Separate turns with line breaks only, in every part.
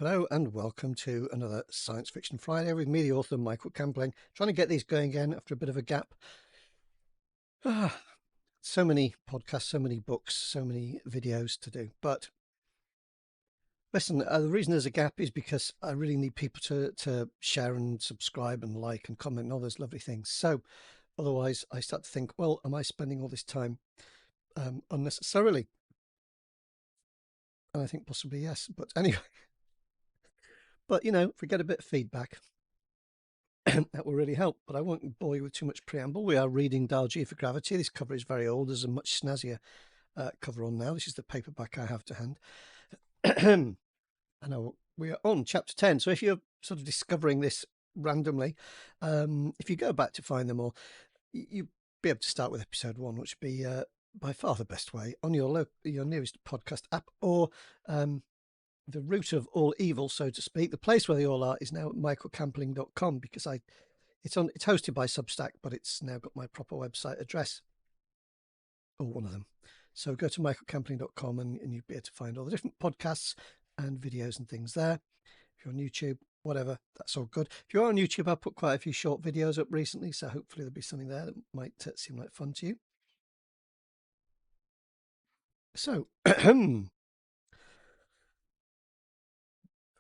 Hello and welcome to another Science Fiction Friday with me, the author Michael Campling, trying to get these going again after a bit of a gap. So many podcasts, so many books, so many videos to do. But listen, the reason there's a gap is because I really need people to share and subscribe and like and comment and all those lovely things. So otherwise I start to think, well, am I spending all this time unnecessarily? And I think possibly yes. But anyway, if we get a bit of feedback, that will really help, but I won't bore you with too much preamble. We are reading Dial G for Gravity. This cover is very old. There's a much snazzier cover on now. This is the paperback I have to hand. I know we are on chapter 10. So if you're sort of discovering this randomly, if you go back to find them all, you'll be able to start with episode 1, which would be by far the best way on your nearest podcast app, or the root of all evil, so to speak. The place where they all are is now at michaelcampling.com, because it's hosted by Substack, but it's now got my proper website address, or one of them. So go to michaelcampling.com and you'll be able to find all the different podcasts and videos and things there. If you're on YouTube, whatever, that's all good. If you're on YouTube, I've put quite a few short videos up recently, so hopefully there'll be something there that might seem like fun to you. So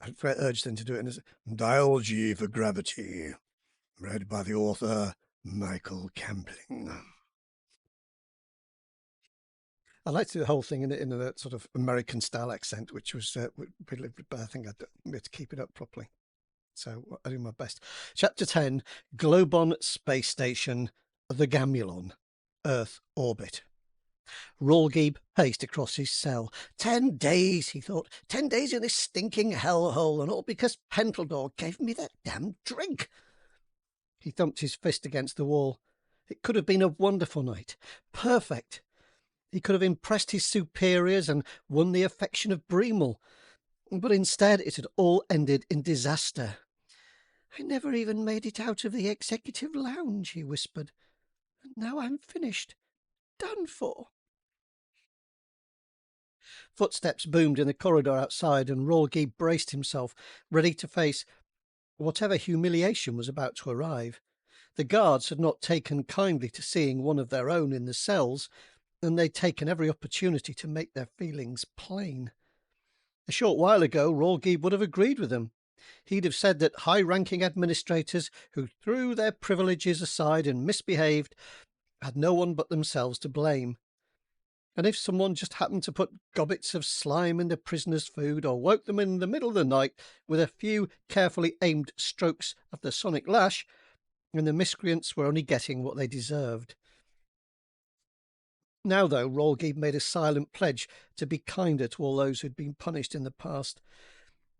I urge them to do it in Dial G for Gravity, read by the author Michael Campling. I like to do the whole thing in a sort of American style accent, which was but I think I had to keep it up properly. So I do my best. Chapter 10, Globon Space Station, the Gamulon, Earth Orbit. Rolgeeb paced across his cell. 10 days, he thought. 10 days in this stinking hellhole, and all because Pentledor gave me that damned drink. He thumped his fist against the wall. It could have been a wonderful night. Perfect. He could have impressed his superiors and won the affection of Bremel. But instead it had all ended in disaster. I never even made it out of the executive lounge, he whispered. And now I'm finished. Done for. Footsteps boomed in the corridor outside, and Rolgeeb braced himself, ready to face whatever humiliation was about to arrive. The guards had not taken kindly to seeing one of their own in the cells, and they'd taken every opportunity to make their feelings plain. A short while ago, Rolgeeb would have agreed with them. He'd have said that high-ranking administrators who threw their privileges aside and misbehaved had no one but themselves to blame. And if someone just happened to put gobbets of slime in the prisoners' food, or woke them in the middle of the night with a few carefully aimed strokes of the sonic lash, then the miscreants were only getting what they deserved. Now, though, Rolgeeb made a silent pledge to be kinder to all those who'd been punished in the past.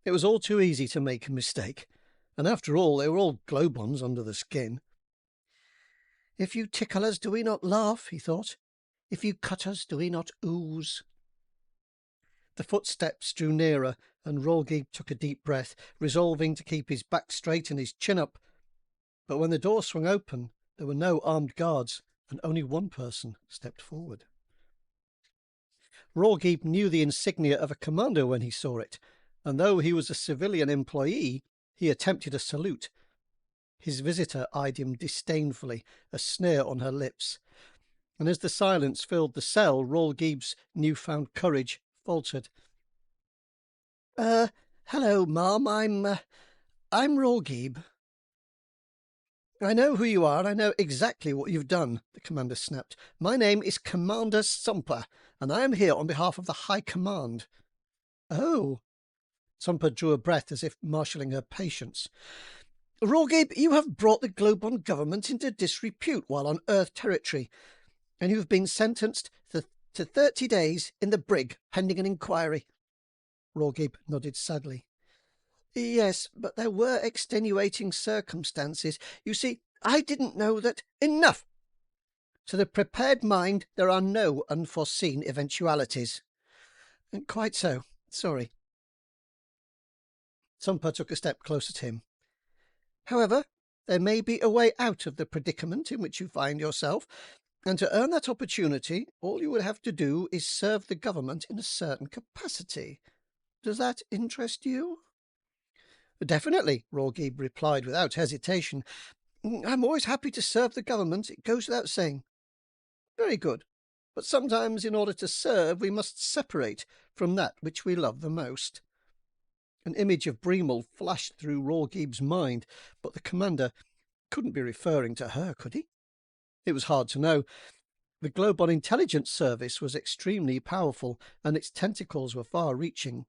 It was all too easy to make a mistake, and after all, they were all globons under the skin. If you tickle us, do we not laugh? He thought. If you cut us, do we not ooze? The footsteps drew nearer, and Rolgeeb took a deep breath, resolving to keep his back straight and his chin up. But when the door swung open, there were no armed guards, and only one person stepped forward. Rolgeeb knew the insignia of a commander when he saw it, and though he was a civilian employee, he attempted a salute. His visitor eyed him disdainfully, a sneer on her lips. And as the silence filled the cell, Rolgeeb's newfound courage faltered. Hello, Ma'am. I'm Rolgeeb. I know who you are. I know exactly what you've done, the commander snapped. My name is Commander Sumper, and I am here on behalf of the High Command. Oh. Sumper drew a breath as if marshalling her patience. Rolgeeb, you have brought the Globon government into disrepute while on Earth territory, and you have been sentenced to 30 days in the brig pending an inquiry. Rolgeeb nodded sadly. Yes, but there were extenuating circumstances. You see, I didn't know that— Enough! To the prepared mind, there are no unforeseen eventualities. Quite so. Sorry. Sumper took a step closer to him. However, there may be a way out of the predicament in which you find yourself, and to earn that opportunity, all you would have to do is serve the government in a certain capacity. Does that interest you? Definitely, Rawgeeb replied without hesitation. I'm always happy to serve the government, it goes without saying. Very good. But sometimes, in order to serve, we must separate from that which we love the most. An image of Bremel flashed through Rawgeeb's mind, but the commander couldn't be referring to her, could he? It was hard to know. The Globon Intelligence Service was extremely powerful, and its tentacles were far-reaching.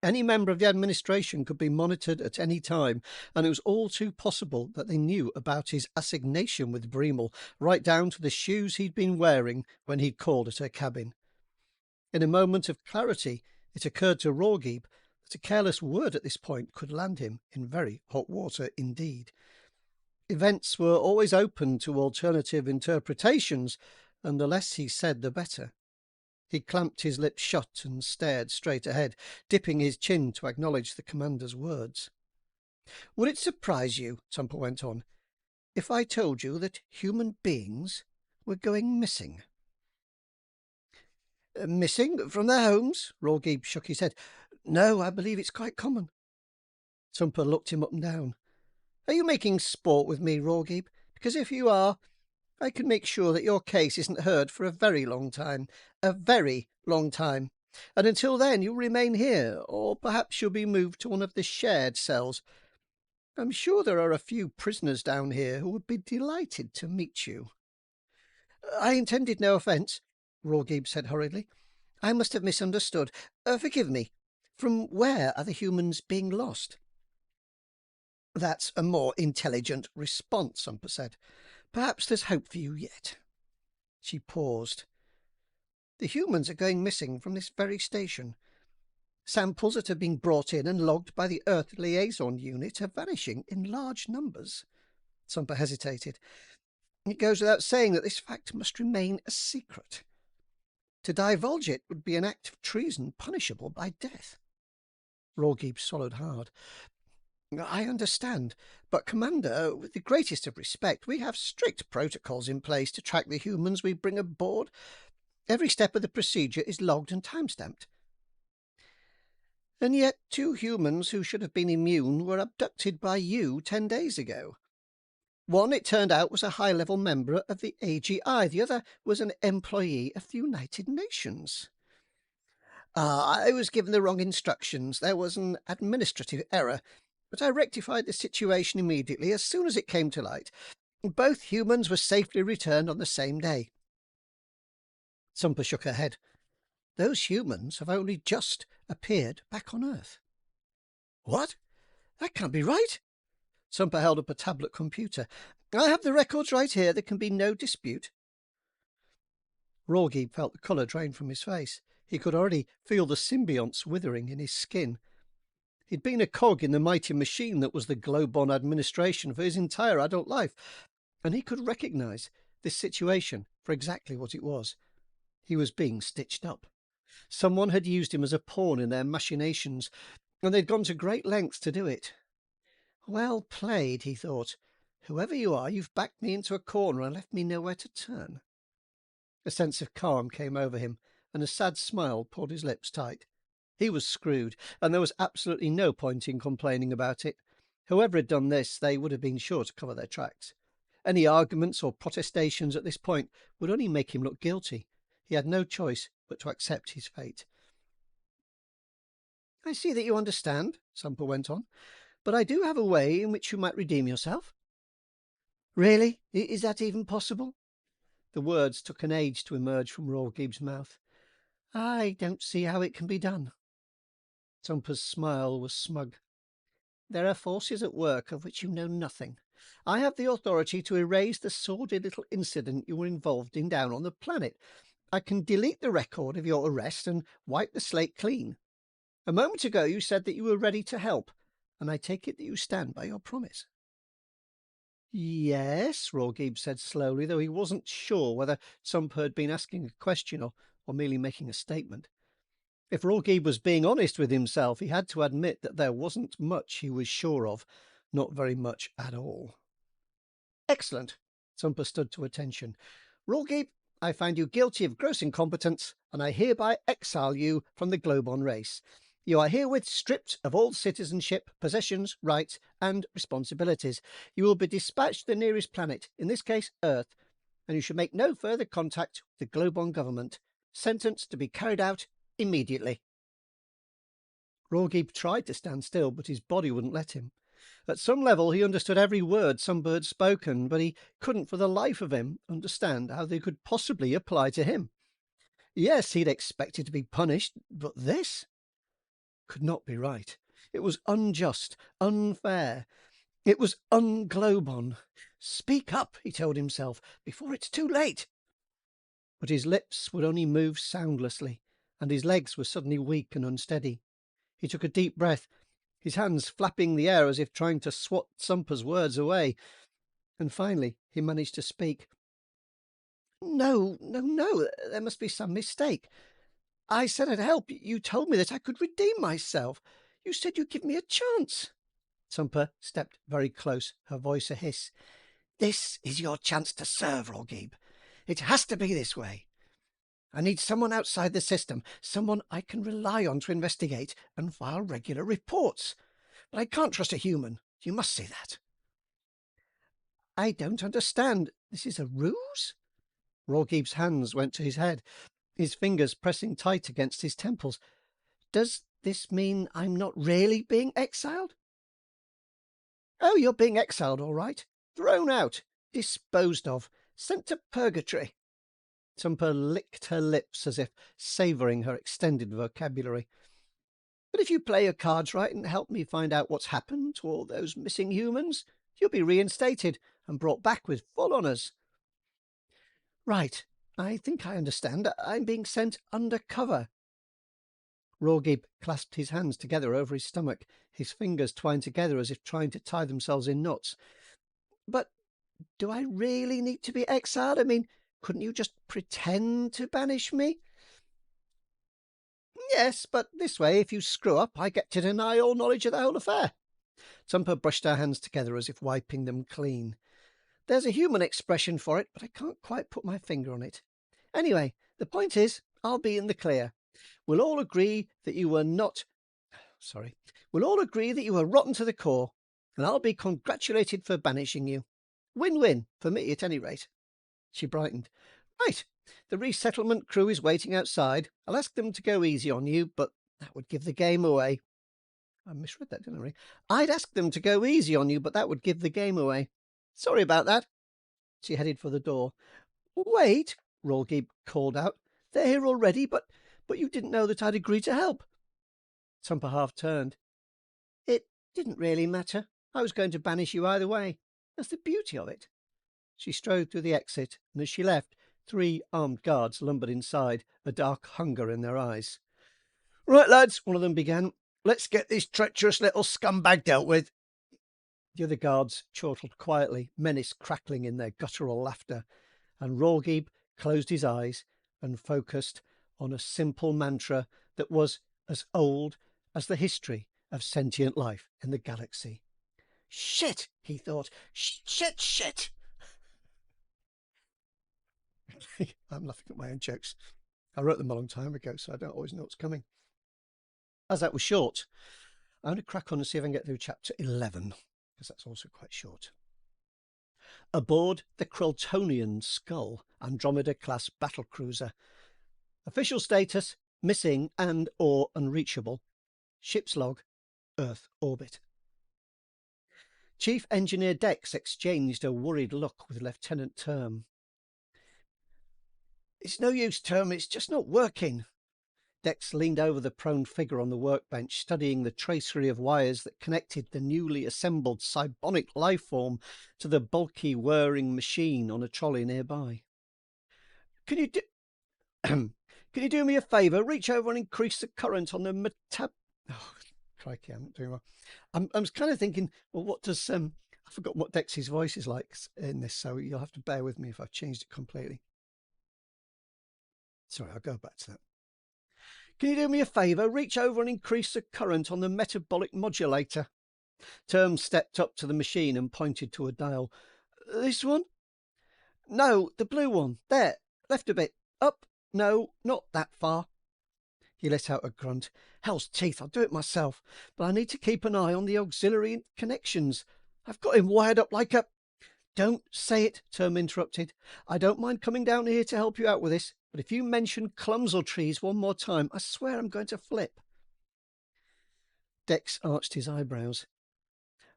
Any member of the administration could be monitored at any time, and it was all too possible that they knew about his assignation with Bremel, right down to the shoes he'd been wearing when he'd called at her cabin. In a moment of clarity, it occurred to Rawgeeb that a careless word at this point could land him in very hot water indeed. Events were always open to alternative interpretations, and the less he said, the better. He clamped his lips shut and stared straight ahead, dipping his chin to acknowledge the commander's words. Would it surprise you, Tumper went on, if I told you that human beings were going missing? Missing from their homes? Rawgeeb shook his head. No, I believe it's quite common. Tumper looked him up and down. Are you making sport with me, Rawgeeb? Because if you are, I can make sure that your case isn't heard for a very long time. A very long time. And until then, you'll remain here, or perhaps you'll be moved to one of the shared cells. I'm sure there are a few prisoners down here who would be delighted to meet you. I intended no offence, Rawgeeb said hurriedly. I must have misunderstood. Forgive me. From where are the humans being lost? That's a more intelligent response, Sumper said. Perhaps there's hope for you yet. She paused. The humans are going missing from this very station. Samples that have been brought in and logged by the Earth Liaison Unit are vanishing in large numbers. Sumper hesitated. It goes without saying that this fact must remain a secret. To divulge it would be an act of treason punishable by death. Rawgeeb swallowed hard. I understand, but, Commander, with the greatest of respect, we have strict protocols in place to track the humans we bring aboard. Every step of the procedure is logged and time-stamped. And yet 2 humans who should have been immune were abducted by you 10 days ago. One, it turned out, was a high-level member of the AGI. The other was an employee of the United Nations. I was given the wrong instructions. There was an administrative error, but I rectified the situation immediately as soon as it came to light. Both humans were safely returned on the same day. Sumper shook her head. Those humans have only just appeared back on Earth. What? That can't be right. Sumper held up a tablet computer. I have the records right here. There can be no dispute. Rawgeeb felt the colour drain from his face. He could already feel the symbionts withering in his skin. He'd been a cog in the mighty machine that was the Globon administration for his entire adult life, and he could recognise this situation for exactly what it was. He was being stitched up. Someone had used him as a pawn in their machinations, and they'd gone to great lengths to do it. Well played, he thought. Whoever you are, you've backed me into a corner and left me nowhere to turn. A sense of calm came over him, and a sad smile pulled his lips tight. He was screwed, and there was absolutely no point in complaining about it. Whoever had done this, they would have been sure to cover their tracks. Any arguments or protestations at this point would only make him look guilty. He had no choice but to accept his fate. I see that you understand, Sumper went on, but I do have a way in which you might redeem yourself. Really? Is that even possible? The words took an age to emerge from Rawgeeb's mouth. I don't see how it can be done. Sumper's smile was smug. There are forces at work of which you know nothing. I have the authority to erase the sordid little incident you were involved in down on the planet. I can delete the record of your arrest and wipe the slate clean. A moment ago you said that you were ready to help, and I take it that you stand by your promise. Yes, Rawgeeb said slowly, though he wasn't sure whether Sumper had been asking a question or merely making a statement. If Rawgeeb was being honest with himself, he had to admit that there wasn't much he was sure of, not very much at all. Excellent. Sumper stood to attention. Rawgeeb, I find you guilty of gross incompetence, and I hereby exile you from the Globon race. You are herewith stripped of all citizenship, possessions, rights, and responsibilities. You will be dispatched to the nearest planet, in this case Earth, and you should make no further contact with the Globon government. Sentence to be carried out immediately. Rawgeeb tried to stand still, but his body wouldn't let him. At some level, he understood every word some bird spoken, but he couldn't for the life of him understand how they could possibly apply to him. Yes, he'd expected to be punished, but this could not be right. It was unjust, unfair. It was un-Globon. Speak up, he told himself, before it's too late. But his lips would only move soundlessly, and his legs were suddenly weak and unsteady. He took a deep breath, his hands flapping the air as if trying to swat Sumper's words away. And finally he managed to speak. No, there must be some mistake. I said I'd help. You told me that I could redeem myself. You said you'd give me a chance. Sumper stepped very close, her voice a hiss. This is your chance to serve, Rawgeeb. It has to be this way. I need someone outside the system, someone I can rely on to investigate and file regular reports. But I can't trust a human. You must see that. I don't understand. This is a ruse? Rawgeeb's hands went to his head, his fingers pressing tight against his temples. Does this mean I'm not really being exiled? Oh, you're being exiled, all right. Thrown out, disposed of, sent to purgatory. Sumper licked her lips as if savouring her extended vocabulary. But if you play your cards right and help me find out what's happened to all those missing humans, you'll be reinstated and brought back with full honours. Right, I think I understand. I'm being sent undercover. Rawgeeb clasped his hands together over his stomach, his fingers twined together as if trying to tie themselves in knots. But do I really need to be exiled? I mean, couldn't you just pretend to banish me? Yes, but this way, if you screw up, I get to deny all knowledge of the whole affair. Sumper brushed her hands together as if wiping them clean. There's a human expression for it, but I can't quite put my finger on it. Anyway, the point is, I'll be in the clear. We'll all agree that you were We'll all agree that you were rotten to the core, and I'll be congratulated for banishing you. Win-win, for me at any rate. She brightened. Right, the resettlement crew is waiting outside. I'll ask them to go easy on you, but that would give the game away. I misread that, didn't I? I'd ask them to go easy on you, but that would give the game away. Sorry about that. She headed for the door. Wait, Rawgeeb called out. They're here already, but you didn't know that I'd agreed to help. Sumper half turned. It didn't really matter. I was going to banish you either way. That's the beauty of it. She strode through the exit, and as she left, 3 armed guards lumbered inside, a dark hunger in their eyes. Right, lads, one of them began. Let's get this treacherous little scumbag dealt with. The other guards chortled quietly, menace crackling in their guttural laughter, and Rawgeeb closed his eyes and focused on a simple mantra that was as old as the history of sentient life in the galaxy. Shit, he thought. Shit. I'm laughing at my own jokes. I wrote them a long time ago, so I don't always know what's coming. As that was short, I'm going to crack on and see if I can get through chapter 11, because that's also quite short. Aboard the Kreltonian Skull, Andromeda-class battlecruiser. Official status, missing and or unreachable. Ship's log, Earth orbit. Chief Engineer Dex exchanged a worried look with Lieutenant Term. It's no use, Term, it's just not working. Dex leaned over the prone figure on the workbench, studying the tracery of wires that connected the newly assembled cybonic life form to the bulky, whirring machine on a trolley nearby. Can you do me a favour? Reach over and increase the current on the Oh, crikey, I'm not doing well. I'm kind of thinking, well, what does I forgot what Dex's voice is like in this, so you'll have to bear with me if I've changed it completely. Sorry, I'll go back to that. Can you do me a favour? Reach over and increase the current on the metabolic modulator. Term stepped up to the machine and pointed to a dial. This one? No, the blue one. There, left a bit. Up. No, not that far. He let out a grunt. Hell's teeth, I'll do it myself, but I need to keep an eye on the auxiliary connections. I've got him wired up like a... Don't say it, Term interrupted. I don't mind coming down here to help you out with this, but if you mention clumsel trees one more time, I swear I'm going to flip. Dex arched his eyebrows.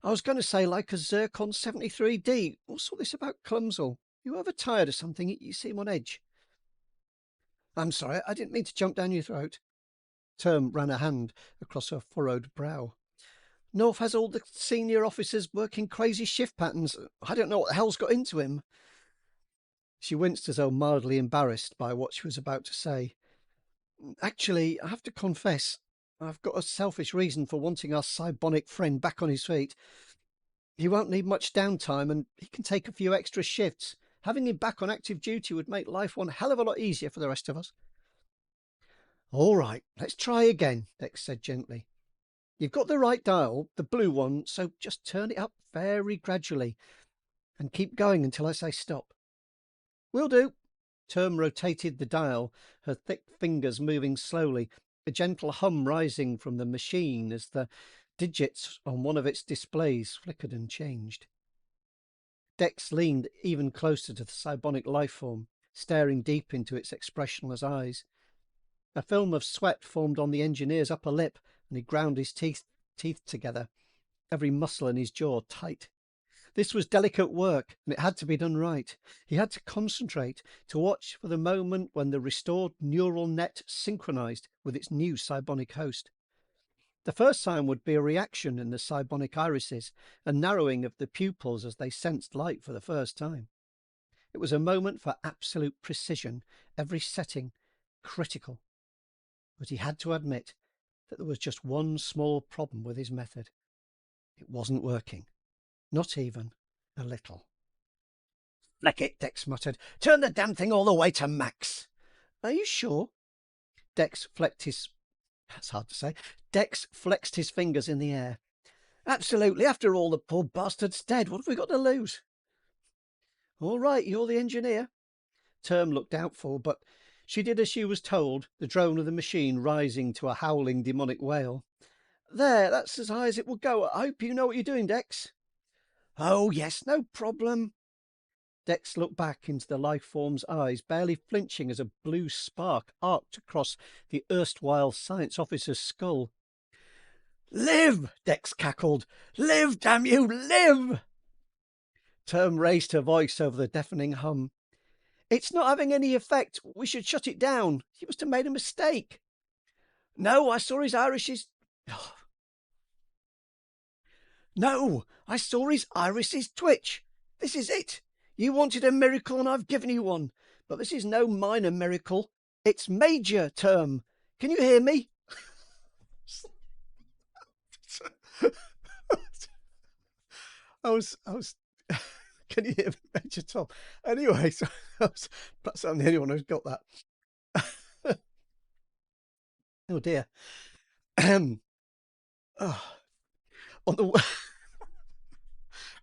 I was going to say like a Zircon 73D. What's all this about clumsel? You ever tired of something? You seem on edge. I'm sorry, I didn't mean to jump down your throat. Term ran a hand across her furrowed brow. North has all the senior officers working crazy shift patterns. I don't know what the hell's got into him. She winced as though mildly embarrassed by what she was about to say. Actually, I have to confess, I've got a selfish reason for wanting our cybonic friend back on his feet. He won't need much downtime, and he can take a few extra shifts. Having him back on active duty would make life one hell of a lot easier for the rest of us. All right, let's try again, Dex said gently. You've got the right dial, the blue one, so just turn it up very gradually and keep going until I say stop. Will do. Term rotated the dial, her thick fingers moving slowly, a gentle hum rising from the machine as the digits on one of its displays flickered and changed. Dex leaned even closer to the cybonic life form, staring deep into its expressionless eyes. A film of sweat formed on the engineer's upper lip, and he ground his teeth together, every muscle in his jaw tight. This was delicate work, and it had to be done right. He had to concentrate, to watch for the moment when the restored neural net synchronized with its new cybonic host. The first sign would be a reaction in the cybonic irises, a narrowing of the pupils as they sensed light for the first time. It was a moment for absolute precision, every setting critical. But he had to admit that there was just one small problem with his method. It wasn't working. Not even a little. Fleck it, Dex muttered. Turn the damn thing all the way to max. Are you sure? Dex flexed his... That's hard to say. Dex flexed his fingers in the air. Absolutely. After all, the poor bastard's dead. What have we got to lose? All right, you're the engineer. Term looked doubtful, but she did as she was told, the drone of the machine rising to a howling demonic wail. There, that's as high as it will go. I hope you know what you're doing, Dex. Oh, yes, no problem. Dex looked back into the life form's eyes, barely flinching as a blue spark arced across the erstwhile science officer's skull. Live, Dex cackled. Live, damn you, live! Term raised her voice over the deafening hum. It's not having any effect. We should shut it down. He must have made a mistake. No, I saw his irises. No, I saw his irises twitch. This is it. You wanted a miracle and I've given you one. But this is no minor miracle. It's major, Term. Can you hear me? I was can you hear me, Major Tom? Anyway, so perhaps I'm the only one who's got that. Oh dear. Oh, on the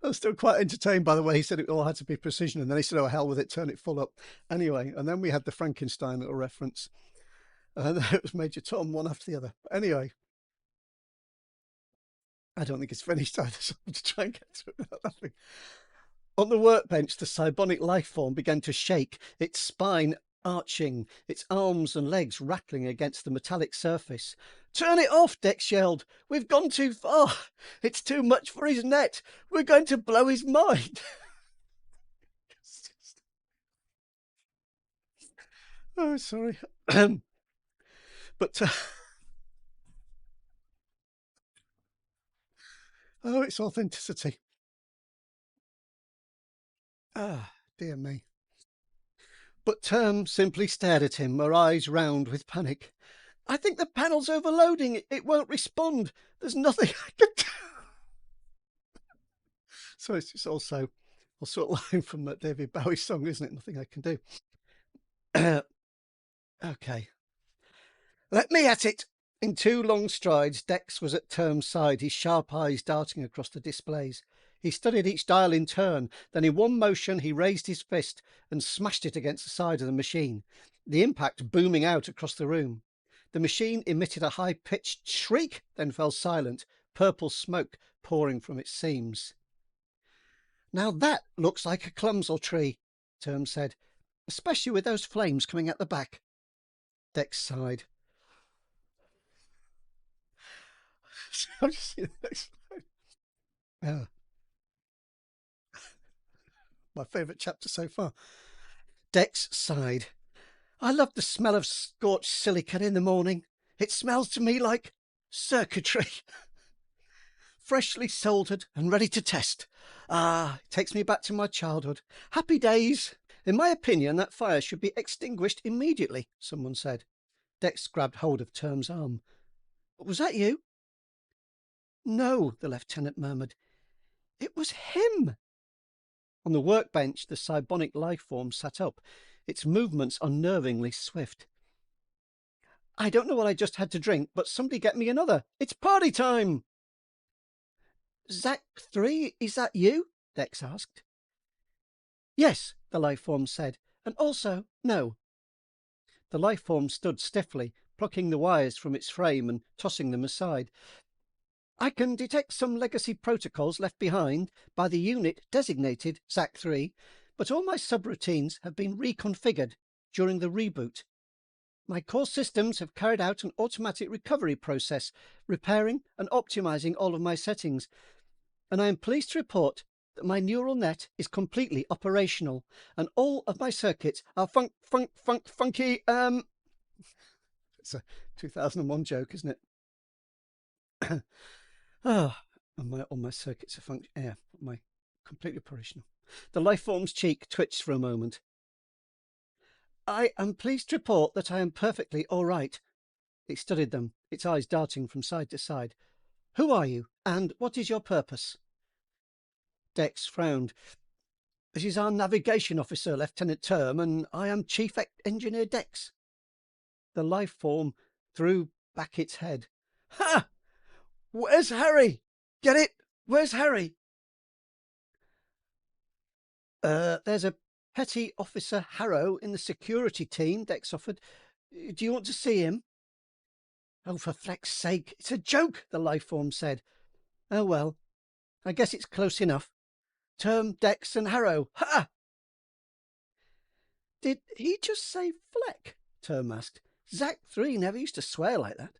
I was still quite entertained by the way he said it all had to be precision, and then he said, "Oh hell with it, turn it full up." Anyway, and then we had the Frankenstein little reference, and then it was Major Tom one after the other. Anyway, I don't think it's finished either, so I'm to try and get through it without laughing. On the workbench, the cybonic life form began to shake, its spine arching, its arms and legs rattling against the metallic surface. Turn it off, Dex yelled. We've gone too far. It's too much for his net. We're going to blow his mind. Oh, sorry. But... oh, it's authenticity. Ah, dear me. But Term simply stared at him, her eyes round with panic. I think the panel's overloading. It won't respond. There's nothing I can do. So it's also a line from that David Bowie song, isn't it? Nothing I can do. Okay. Let me at it. In two long strides, Dex was at Term's side, his sharp eyes darting across the displays. He studied each dial in turn. Then in one motion, he raised his fist and smashed it against the side of the machine, the impact booming out across the room. The machine emitted a high-pitched shriek, then fell silent, purple smoke pouring from its seams. "Now that looks like a clumsel tree," Term said, "especially with those flames coming at the back." Dex sighed. I've just seen the next slide. Yeah. My favourite chapter so far. Dex sighed. "I love the smell of scorched silicon in the morning. It smells to me like circuitry. Freshly soldered and ready to test. Ah, it takes me back to my childhood. Happy days. In my opinion, that fire should be extinguished immediately," someone said. Dex grabbed hold of Term's arm. "Was that you?" "No," the lieutenant murmured. "It was him." On the workbench, the cybonic life form sat up, its movements unnervingly swift. "I don't know what I just had to drink, but somebody get me another. It's party time." "Zac 3, is that you?" Dex asked. "Yes," the life form said, "and also no." The life form stood stiffly, plucking the wires from its frame and tossing them aside. "I can detect some legacy protocols left behind by the unit designated Zac 3, but all my subroutines have been reconfigured during the reboot. My core systems have carried out an automatic recovery process, repairing and optimizing all of my settings, and I am pleased to report that my neural net is completely operational, and all of my circuits are funky. It's a 2001 joke, isn't it? Oh, and all my circuits are completely operational. The life form's cheek twitched for a moment. "I am pleased to report that I am perfectly all right." It studied them, its eyes darting from side to side. "Who are you, and what is your purpose?" Dex frowned. "This is our navigation officer, Lieutenant Term, and I am Chief Engineer Dex." The life form threw back its head. "Ha! Where's Harry? Get it? Where's Harry?" There's a Petty Officer Harrow in the security team," Dex offered. "Do you want to see him?" "Oh, for fleck's sake, it's a joke," the life form said. "Oh, well, I guess it's close enough. Term, Dex, and Harrow. Ha!" "Did he just say fleck?" Term asked. "Zac 3 never used to swear like that."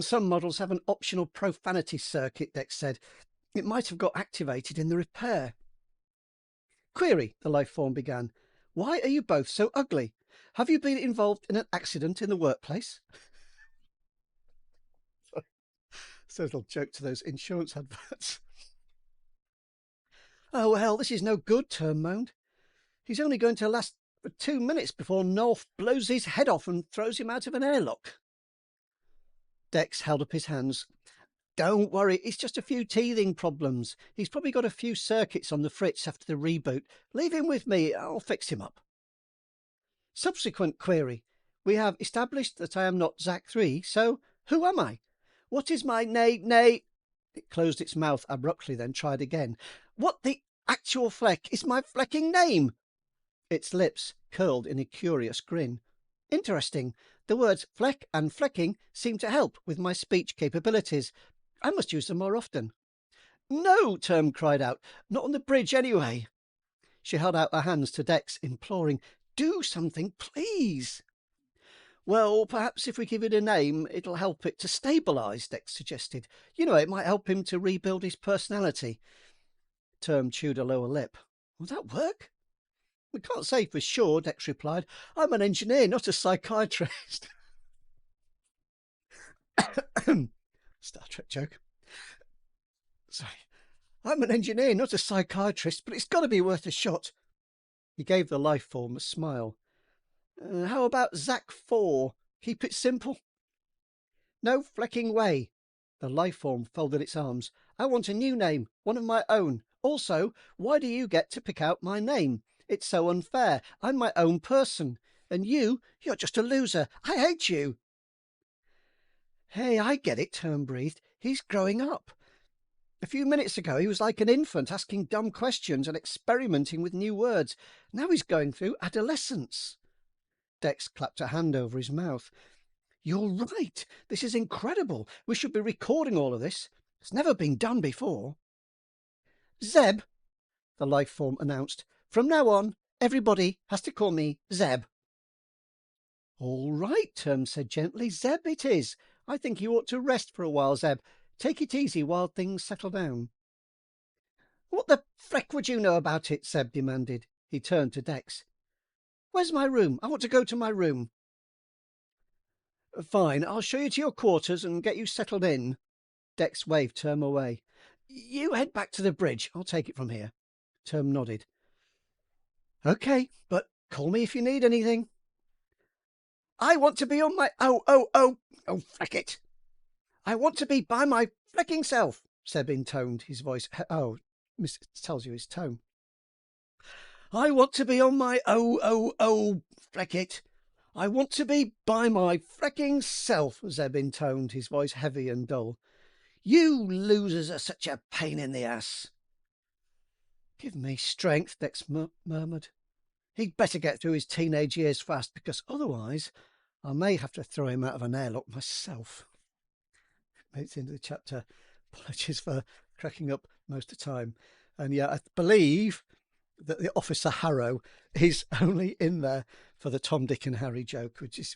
"Some models have an optional profanity circuit," Dex said. "It might have got activated in the repair." "Query," the life form began. "Why are you both so ugly? Have you been involved in an accident in the workplace?" So a little joke to those insurance adverts. "Oh, well, this is no good," Term moaned. "He's only going to last for 2 minutes before North blows his head off and throws him out of an airlock." Dex held up his hands. "Don't worry, it's just a few teething problems. He's probably got a few circuits on the fritz after the reboot. Leave him with me, I'll fix him up." Subsequent query. "We have established that I am not Zac 3, so who am I? What is my nay? It closed its mouth abruptly, then tried again. "What the actual fleck is my flecking name?" Its lips curled in a curious grin. "Interesting. The words fleck and flecking seem to help with my speech capabilities. I must use them more often." "No," Term cried out. "Not on the bridge, anyway." She held out her hands to Dex, imploring, "Do something, please." "Well, perhaps if we give it a name, it'll help it to stabilize," Dex suggested. "You know, it might help him to rebuild his personality." Term chewed a lower lip. "Will that work?" "We can't say for sure," Dex replied. "I'm an engineer, not a psychiatrist." Star Trek joke. "Sorry. I'm an engineer, not a psychiatrist, but it's got to be worth a shot." He gave the life form a smile. "How about Zac 4? Keep it simple." "No flecking way." The life form folded its arms. "I want a new name, one of my own. Also, why do you get to pick out my name? It's so unfair. I'm my own person. And you're just a loser. I hate you." "Hey, I get it," Term breathed. "He's growing up. A few minutes ago, he was like an infant, asking dumb questions and experimenting with new words. Now he's going through adolescence." Dex clapped a hand over his mouth. You're right. This is incredible. We should be recording all of this. It's never been done before. Zeb, the life form announced. From now on, everybody has to call me Zeb. All right, Term said gently. Zeb it is. I think you ought to rest for a while, Zeb. Take it easy while things settle down. What the freck would you know about it? Zeb demanded. He turned to Dex. Where's my room? I want to go to my room. Fine, I'll show you to your quarters and get you settled in. Dex waved Term away. You head back to the bridge. I'll take it from here. Term nodded. Okay, but call me if you need anything. I want to be on my... Oh, freck it. I want to be by my frecking self, Seb intoned, his voice... Oh, it tells you his tone. I want to be on my... Oh, freck it. I want to be by my frecking self, Zeb intoned, his voice heavy and dull. You losers are such a pain in the ass. Give me strength, Dex murmured. He'd better get through his teenage years fast, because otherwise I may have to throw him out of an airlock myself. It's the end of the chapter. Apologies for cracking up most of the time. And yeah, I believe that the Officer Harrow is only in there for the Tom, Dick and Harry joke, which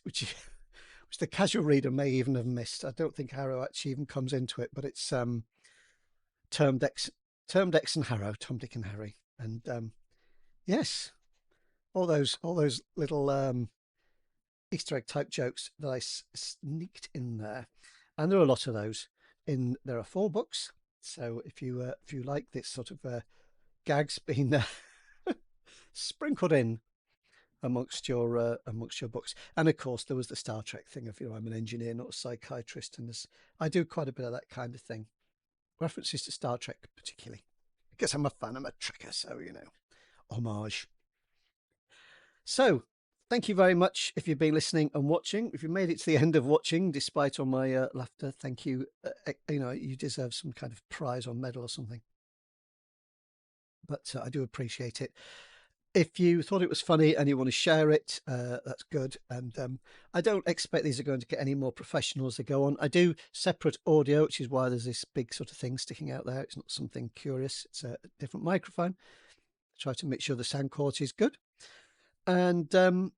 the casual reader may even have missed. I don't think Harrow actually even comes into it, but it's Term, Dex and Harrow, Tom, Dick and Harry. And yes, all those little Easter egg type jokes that I sneaked in there, and there are a lot of those. There are 4 books, so if you like this sort of gags being sprinkled in amongst your books, and of course there was the Star Trek thing of I'm an engineer, not a psychiatrist, and I do quite a bit of that kind of thing. References to Star Trek particularly, because I'm a fan, I'm a Trekker, so homage. So thank you very much if you've been listening and watching. If you made it to the end of watching, despite all my laughter, thank you. You deserve some kind of prize or medal or something. But I do appreciate it. If you thought it was funny and you want to share it, that's good. And I don't expect these are going to get any more professional as they go on. I do separate audio, which is why there's this big sort of thing sticking out there. It's not something curious. It's a different microphone. I try to make sure the sound quality is good. And, take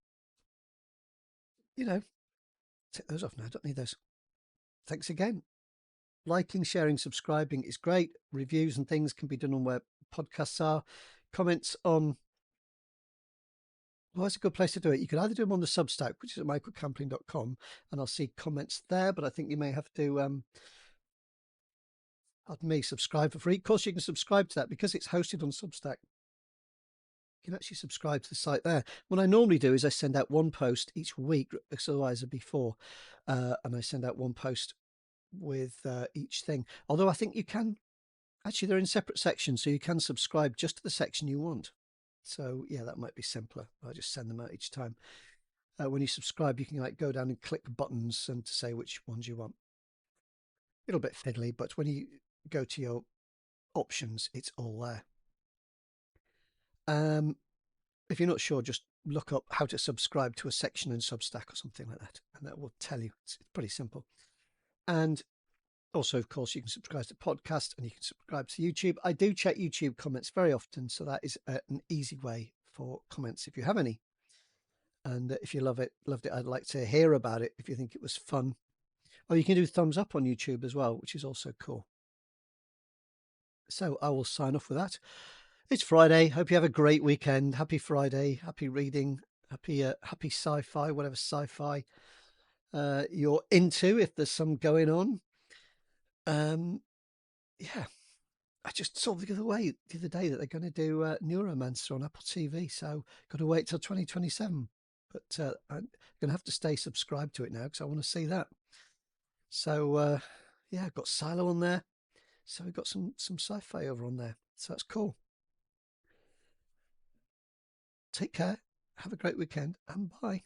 those off now. I don't need those. Thanks again. Liking, sharing, subscribing is great. Reviews and things can be done on where podcasts are. Comments on... Well, that's a good place to do it. You could either do them on the Substack, which is at michaelcampling.com, and I'll see comments there, but I think you may have to... pardon me, subscribe for free. Of course, you can subscribe to that because it's hosted on Substack. You can actually subscribe to the site there. What I normally do is I send out one post each week, because otherwise it'd be 4, and I send out one post with each thing. Although I think you can, actually they're in separate sections, so you can subscribe just to the section you want. So yeah, that might be simpler. I'll just send them out each time. When you subscribe, you can go down and click buttons and to say which ones you want. A little bit fiddly, but when you go to your options, it's all there. If you're not sure, just look up how to subscribe to a section in Substack or something like that, and that will tell you. It's pretty simple. And also, of course, you can subscribe to the podcast and you can subscribe to YouTube. I do check YouTube comments very often, so that is an easy way for comments if you have any. And if you loved it, I'd like to hear about it if you think it was fun. Or you can do thumbs up on YouTube as well, which is also cool. So I will sign off with that. It's Friday. Hope you have a great weekend. Happy Friday. Happy reading. Happy sci-fi, whatever sci-fi you're into, if there's some going on. Yeah, I just saw the other day that they're going to do Neuromancer on Apple TV, so got to wait till 2027. But I'm going to have to stay subscribed to it now because I want to see that. So yeah, I've got Silo on there, so we've got some sci-fi over on there, so that's cool. Take care, have a great weekend, and bye.